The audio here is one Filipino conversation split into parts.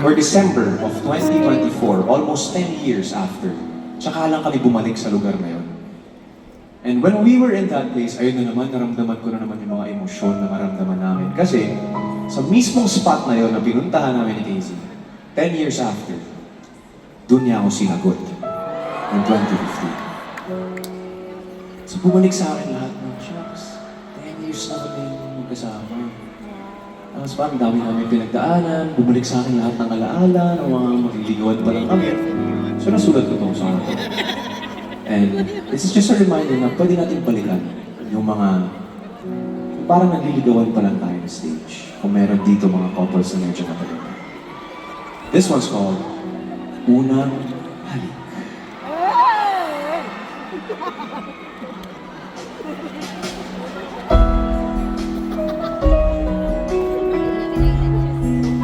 or December of 2024, almost 10 years after, tsaka lang kami bumalik sa lugar na yun. And when we were in that place, ayun na naman, naramdaman ko na naman yung mga emosyon na maramdaman namin. Kasi, sa mismong spot na yun na pinuntahan namin ni Casey, 10 years after, doon niya ako sinagot. In 2015. So, bumalik sa akin lahat ng, shucks, 10 years na kami magkasama. Tapos parang dami namin pinagdaanan, bumalik sa akin lahat ng alaala, ng mga magliligawan pa lang kami. So, nasulat ko itong song. And this is just a reminder na pwede natin balikan yung mga parang nagliligawan pa lang tayo na stage. Kung meron dito mga couples na medyo matagal. This one's called Unang Halik.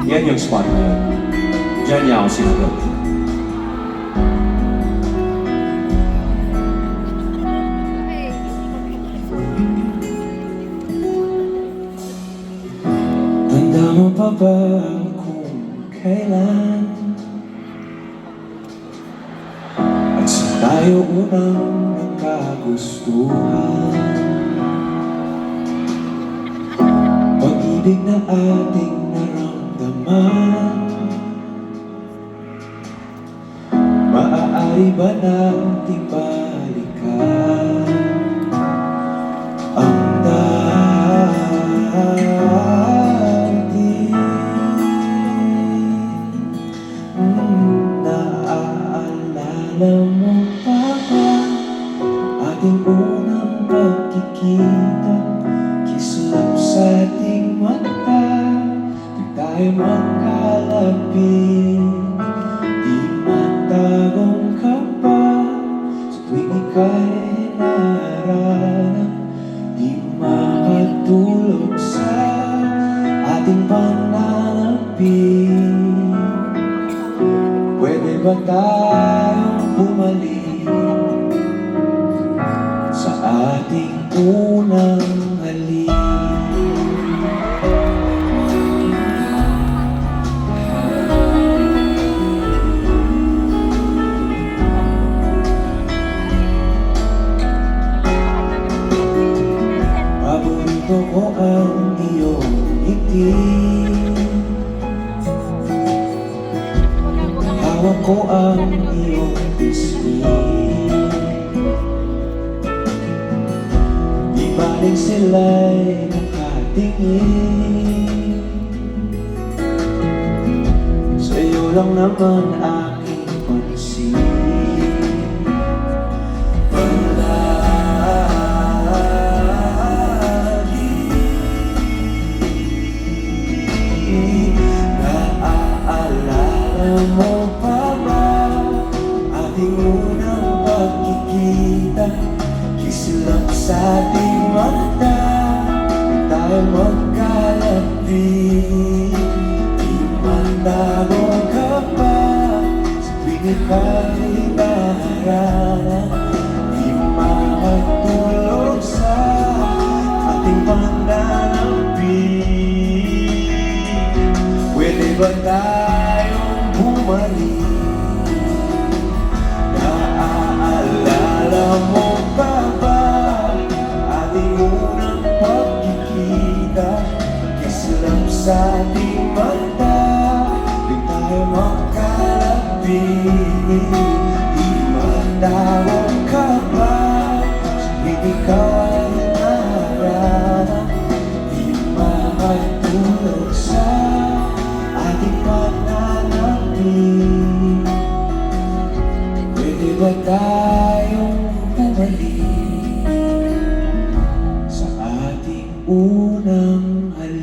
Yan yung spot na yun. Diyan niya ako sinagot. Tanda mo pa ba kung kailan at saan tayo unang nagkagustuhan? Pag-ibig na ating naramdaman, maaari ba nating balikan ang alam mo pa ba ating unang pagkikita? Kislap sa ating mata, di tayo magkalapit. Di matagong ka pa sa tuwing ika'y naharap. Di makatulog sa ating pananapit. Pwede ba tayong bumalik sa ating unang halik? Paborito ko ang iyong ngiti, hawak ko ang iyong pisngi. Di baling sila'y nakatingin, sa'yo lang naman aking pansin. Naaalala mo pa ba ating unang pagkikita? Kislap sa ating mata, tayo magkalapit. Di matago ka pa sa tuwing ika'y naharap. Di makatulog sa ating pananapit. Pwede ba tayong bumalik? Naaalala mo pa ba ating unang pagkikita? Kislap sa ating mata, di tayo magkalapit. Di matawag ka ba sa tuwing ika'y naharap? Di makatulog sa ating pananapit. Pwede ba tayong bumalik sa ating unang halik?